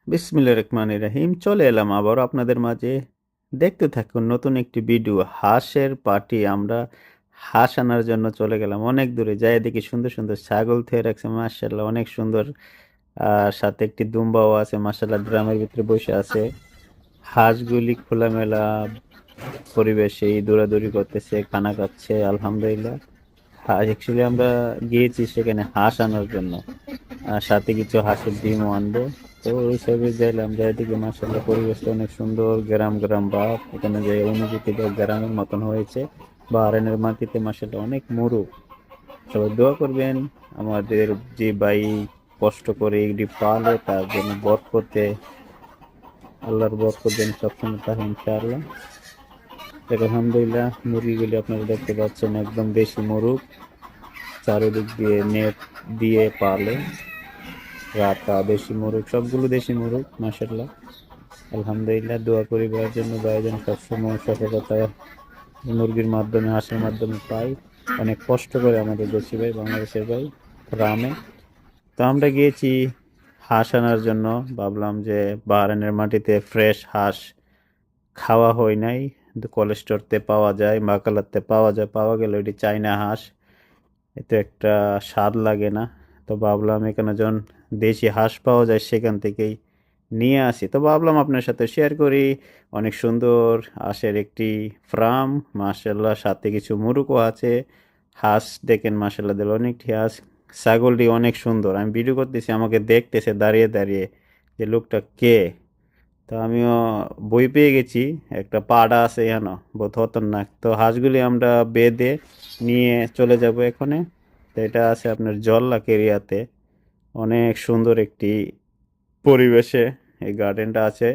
বিসমিল্লাহির রহমানির রহিম। চলে এলাম আবারও আপনাদের মাঝে। দেখতে থাকুন নতুন একটি ভিডিও। হাঁসের পার্টি। আমরা হাঁস আনার জন্য চলে গেলাম অনেক দূরে। যাই দেখি সুন্দর সুন্দর ছাগল থুয়ে রাখছে, মাশাআল্লাহ অনেক সুন্দর। আর সাথে একটি দুম্বাও আছে, মাশাআল্লাহ ড্রামের ভিতরে বসে আছে। হাঁসগুলি খোলামেলা পরিবেশে দৌড়াদৌড়ি করতেছে, খানা খাচ্ছে, আলহামদুলিল্লাহ। অ্যাকচুয়ালি আমরা গিয়েছি সেখানে হাঁস আনার জন্য, আর সাথে কিছু হাঁসের ডিমও আনবো। তো ওই হিসাবে যাইলাম, যাই দিকে মাসাল্লাহ পরিবেশটা অনেক সুন্দর, গ্রাম গ্রাম ভাব। এখানে যে অনুভূতিটা গ্রামের মতন হয়েছে। বাহারাইনের মাটিতে মাসাল্লাহ অনেক মরু। সবাই দোয়া করবেন আমাদের যে ভাই কষ্ট করে এগুলি পালে, তার জন্য বরকতে, আল্লাহর বরকত যেন সবসময় থাকে ইনশাআল্লাহ। দেখো আলহামদুলিল্লাহ, মুরগিগুলি আপনারা দেখতে পাচ্ছেন একদম দেশি মুরগ। চারিদিক দিয়ে নেট দিয়ে পালে রাতা, দেশি মুরগ, সবগুলো দেশি মুরগ মাশাআল্লাহ। আলহামদুলিল্লাহ, দোয়া করি ভাইয়ের জন্য, ভাই যেন সবসময় সফলতা মুরগির মাধ্যমে, হাঁসের মাধ্যমে পাই। অনেক কষ্ট করে আমাদের দেশি ভাই, বাংলাদেশের ভাই গ্রামে। তো আমরা গিয়েছি হাঁস আনার জন্য। ভাবলাম যে বাহরাইনের মাটিতে ফ্রেশ হাঁস খাওয়া হয় নাই, কিন্তু কোলেস্টোরতে পাওয়া যায়, মাকালাতে পাওয়া যায়, পাওয়া গেল এটি চাইনা হাঁস। এতে একটা স্বাদ লাগে না। তো ভাবলাম এখানে যখন দেশি হাঁস পাওয়া যায় সেখান থেকেই নিয়ে আসি। তো ভাবলাম আপনার সাথে শেয়ার করি। অনেক সুন্দর হাঁসের একটি ফার্ম, মাশাআল্লাহ, সাথে কিছু মুরগও আছে। হাঁস দেখেন মাশাআল্লাহ দিল অনেকটি হাঁস। ছাগলটি অনেক সুন্দর। আমি ভিডিও করতেছি, আমাকে দেখতেছে দাঁড়িয়ে দাঁড়িয়ে যে লোকটা কে। তো আমিও বই পেয়ে গেছি, একটা পাড়া আছে এখানে, বহুত খতরনাক। তো হাঁসগুলি আমরা বেঁধে নিয়ে চলে যাব এখানে। তো এটা আছে আপনার জল্লাক এরিয়াতে, অনেক সুন্দর একটি পরিবেশে এই গার্ডেনটা আছে।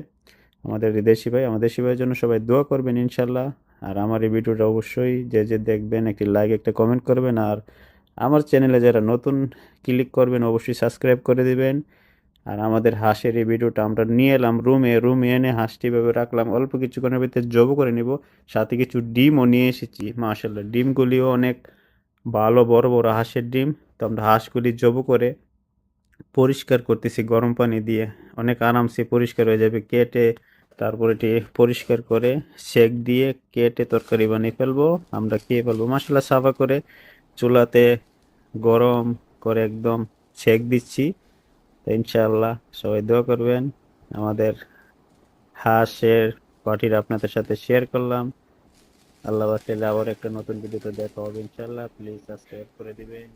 আমাদের দেশি ভাই, আমাদের দেশি ভাইয়ের জন্য সবাই দোয়া করবেন ইনশাল্লাহ। আর আমার এই ভিডিওটা অবশ্যই যে যে দেখবেন একটি লাইক, একটা কমেন্ট করবেন। আর আমার চ্যানেলে যারা নতুন, ক্লিক করবেন, অবশ্যই সাবস্ক্রাইব করে দিবেন। আর আমাদের হাঁসের এই ভিডিওটা আমরা নিয়ে এলাম রুমে, রুমে এনে হাঁসটি ভাবে রাখলাম, অল্প কিছুক্ষণের ভিতরে জব করে নিব। সাথে কিছু ডিমও নিয়ে এসেছি, মাশাল্লাহ ডিমগুলিও অনেক ভালো, বড় বড় হাঁসের ডিম। তো আমরা হাঁসগুলি জব করে পরিষ্কার করতেছি গরম পানি দিয়ে। অনেক আরামসে পরিষ্কার হয়ে যাবে কেটে। তারপর এটি পরিষ্কার করে সেক দিয়ে কেটে তরকারি বানিয়ে ফেলবো, আমরা খেয়ে ফেলবো মাশাল্লাহ। সাফা করে চুলাতে গরম করে একদম সেক দিচ্ছি। তো ইনশাআল্লাহ সবাই দোয়া করবেন। আমাদের হাঁসের পার্টির আপনাদের সাথে শেয়ার করলাম। আল্লাহ বাঁচাইলে আবার একটা নতুন ভিডিওতে দেখা হবে ইনশাআল্লাহ। প্লিজ সাবস্ক্রাইব করে দিবেন।